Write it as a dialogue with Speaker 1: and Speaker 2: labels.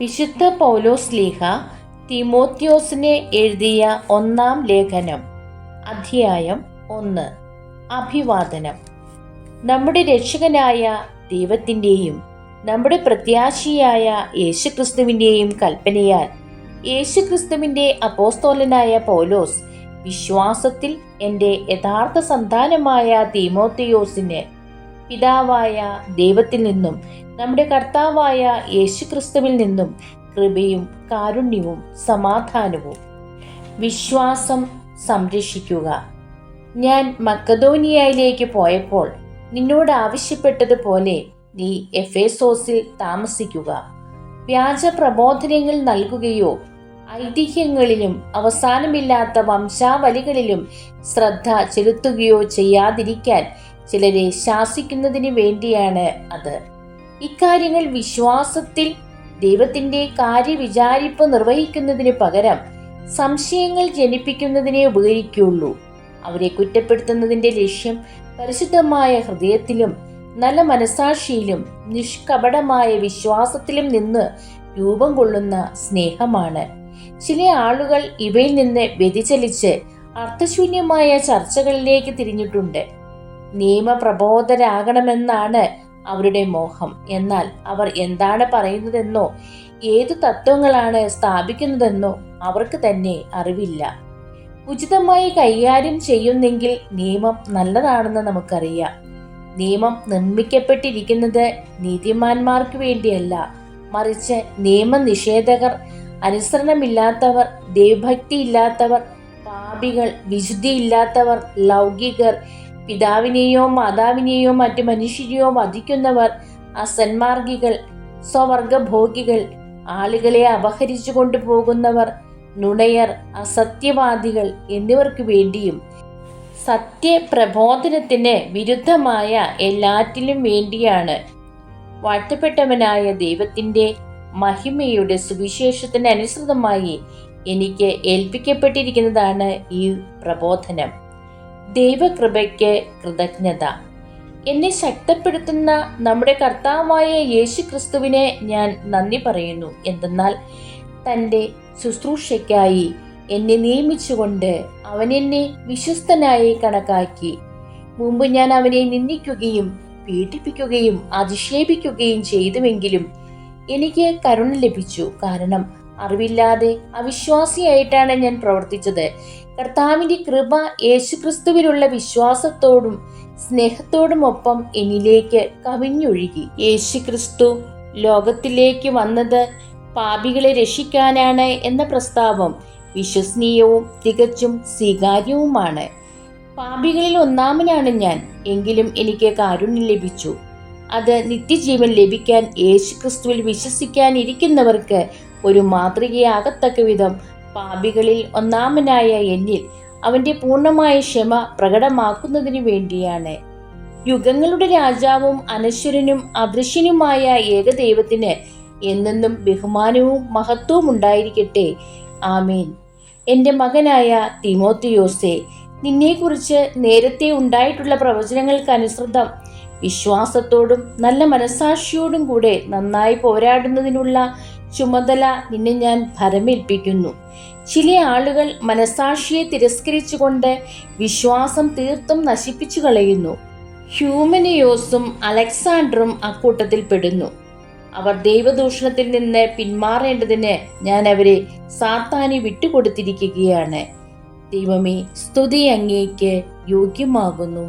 Speaker 1: വിശുദ്ധ പൗലോസ്ലീഹ തിമോത്തിയോസിനെ എഴുതിയ ഒന്നാം ലേഖനം, അധ്യായം 1. അഭിവാദനം. നമ്മുടെ രക്ഷകനായ ദൈവത്തിൻ്റെയും നമ്മുടെ പ്രത്യാശിയായ യേശുക്രിസ്തുവിൻ്റെയും കൽപ്പനയാൽ യേശുക്രിസ്തുവിൻ്റെ അപ്പോസ്തോലനായ പൗലോസ് വിശ്വാസത്തിൽ എൻ്റെ യഥാർത്ഥ സന്താനമായ തിമോത്തിയോസിന് പിതാവായ ദൈവത്തിൽ നിന്നും നമ്മുടെ കർത്താവായ യേശുക്രിസ്തുവിൽ നിന്നും കൃപയും കാരുണ്യവും സമാധാനവും. വിശ്വാസം സംരക്ഷിക്കുക. ഞാൻ മക്കദോനിയയിലേക്ക് പോയപ്പോൾ നിന്നോട് ആവശ്യപ്പെട്ടതുപോലെ നീ എഫേസോസിൽ താമസിക്കുക. വ്യാജ പ്രബോധനങ്ങൾ നൽകുകയോ ഐതിഹ്യങ്ങളിലും അവസാനമില്ലാത്ത വംശാവലികളിലും ശ്രദ്ധ ചെലുത്തുകയോ ചെയ്യാതിരിക്കാൻ ചിലരെ ശാസിക്കുന്നതിന് വേണ്ടിയാണ് അത്. ഇക്കാര്യങ്ങൾ വിശ്വാസത്തിൽ ദൈവത്തിൻ്റെ കാര്യവിചാരിപ്പ് നിർവഹിക്കുന്നതിന് പകരം സംശയങ്ങൾ ജനിപ്പിക്കുന്നതിനെ ഉപകരിക്കുള്ളൂ. അവരെ കുറ്റപ്പെടുത്തുന്നതിൻ്റെ ലക്ഷ്യം പരിശുദ്ധമായ ഹൃദയത്തിലും നല്ല മനസാക്ഷിയിലും നിഷ്കപടമായ വിശ്വാസത്തിലും നിന്ന് രൂപം കൊള്ളുന്ന സ്നേഹമാണ്. ചില ആളുകൾ ഇവയിൽ നിന്ന് വ്യതിചലിച്ച് അർത്ഥശൂന്യമായ ചർച്ചകളിലേക്ക് തിരിഞ്ഞിട്ടുണ്ട്. നിയമപ്രബോധരാകണമെന്നാണ് അവരുടെ മോഹം. എന്നാൽ അവർ എന്താണ് പറയുന്നതെന്നോ ഏതു തത്വങ്ങളാണ് സ്ഥാപിക്കുന്നതെന്നോ അവർക്ക് തന്നെ അറിവില്ല. ഉചിതമായി കൈകാര്യം ചെയ്യുന്നെങ്കിൽ നിയമം നല്ലതാണെന്ന് നമുക്കറിയാം. നിയമം നിർമ്മിക്കപ്പെട്ടിരിക്കുന്നത് നീതിമാന്മാർക്ക് വേണ്ടിയല്ല, മറിച്ച് നിയമനിഷേധകർ, അനുസരണമില്ലാത്തവർ, ദൈവഭക്തിയില്ലാത്തവർ, പാപികൾ, വിശുദ്ധിയില്ലാത്തവർ, ലൗകികർ, പിതാവിനെയോ മാതാവിനെയോ മറ്റു മനുഷ്യരെയോ വധിക്കുന്നവർ, അസന്മാർഗികൾ, സ്വവർഗഭോഗികൾ, ആളുകളെ അപഹരിച്ചു കൊണ്ടുപോകുന്നവർ, നുണയർ, അസത്യവാദികൾ എന്നിവർക്ക് വേണ്ടിയും സത്യപ്രബോധനത്തിന് വിരുദ്ധമായ എല്ലാറ്റിലും വേണ്ടിയാണ്. വാഴ്ത്തപ്പെട്ടവനായ ദൈവത്തിൻ്റെ മഹിമയുടെ സുവിശേഷത്തിന് അനുസൃതമായി എനിക്ക് ഏൽപ്പിക്കപ്പെട്ടിരിക്കുന്നതാണ് ഈ പ്രബോധനം. ദൈവകൃപയ്ക്ക് കൃതജ്ഞത. എന്നെ ശക്തപ്പെടുത്തുന്ന നമ്മുടെ കർത്താവായ യേശുക്രിസ്തുവിനെ ഞാൻ നന്ദി പറയുന്നു. എന്തെന്നാൽ തൻ്റെ ശുശ്രൂഷയ്ക്കായി എന്നെ നിയമിച്ചുകൊണ്ട് അവൻ എന്നെ വിശ്വസ്തനായി കണക്കാക്കി. മുമ്പ് ഞാൻ അവനെ നിന്ദിക്കുകയും പീഡിപ്പിക്കുകയും അധിക്ഷേപിക്കുകയും ചെയ്തുവെങ്കിലും എനിക്ക് കരുണ ലഭിച്ചു. കാരണം അറിവില്ലാതെ അവിശ്വാസിയായിട്ടാണ് ഞാൻ പ്രവർത്തിച്ചത്. കർത്താവിൻ്റെ കൃപ യേശുക്രിസ്തുവിലുള്ള വിശ്വാസത്തോടും സ്നേഹത്തോടുമൊപ്പം എന്നിലേക്ക് കവിഞ്ഞൊഴുകി. യേശുക്രിസ്തു ലോകത്തിലേക്ക് വന്നത് പാപികളെ രക്ഷിക്കാനാണ് എന്ന പ്രസ്താവം വിശ്വസനീയവും തികച്ചും സ്വീകാര്യവുമാണ്. പാപികളിൽ ഒന്നാമനാണ് ഞാൻ, എങ്കിലും എനിക്ക് കാരുണ്യം ലഭിച്ചു. അത് നിത്യജീവൻ ലഭിക്കാൻ യേശുക്രിസ്തുവിൽ വിശ്വസിക്കാനിരിക്കുന്നവർക്ക് ഒരു മാതൃകയാകത്തക്ക വിധം പാപികളിൽ ഒന്നാമനായ എന്നിൽ അവൻ്റെ പൂർണ്ണമായ ക്ഷമ പ്രകടമാക്കുന്നതിനു വേണ്ടിയാണ്. യുഗങ്ങളുടെ രാജാവും അനശ്വരനും അദൃശ്യനുമായ ഏകദൈവത്തിന് എന്നെന്നും ബഹുമാനവും മഹത്വവും ഉണ്ടായിരിക്കട്ടെ. ആമേൻ. എൻ്റെ മകനായ തിമോത്തിയോസേ, നിന്നെക്കുറിച്ച് നേരത്തെ ഉണ്ടായിട്ടുള്ള പ്രവചനങ്ങൾക്കനുസൃതം വിശ്വാസത്തോടും നല്ല മനസാക്ഷിയോടും കൂടെ നന്നായി പോരാടുന്നതിനുള്ള ചുമതല നിന്നെ ഞാൻ ഭരമേൽപ്പിക്കുന്നു. ചില ആളുകൾ മനസാക്ഷിയെ തിരസ്കരിച്ചുകൊണ്ട് വിശ്വാസം തീർത്തും നശിപ്പിച്ചു കളയുന്നു. ഹ്യൂമനിയോസും അലക്സാണ്ടറും അക്കൂട്ടത്തിൽ പെടുന്നു. അവർ ദൈവദൂഷണത്തിൽ നിന്ന് പിന്മാറേണ്ടതിന് ഞാൻ അവരെ സാത്താന് വിട്ടുകൊടുത്തിരിക്കുകയാണ്. ദൈവമേ, സ്തുതി അങ്ങേക്ക് യോഗ്യമാകുന്നു.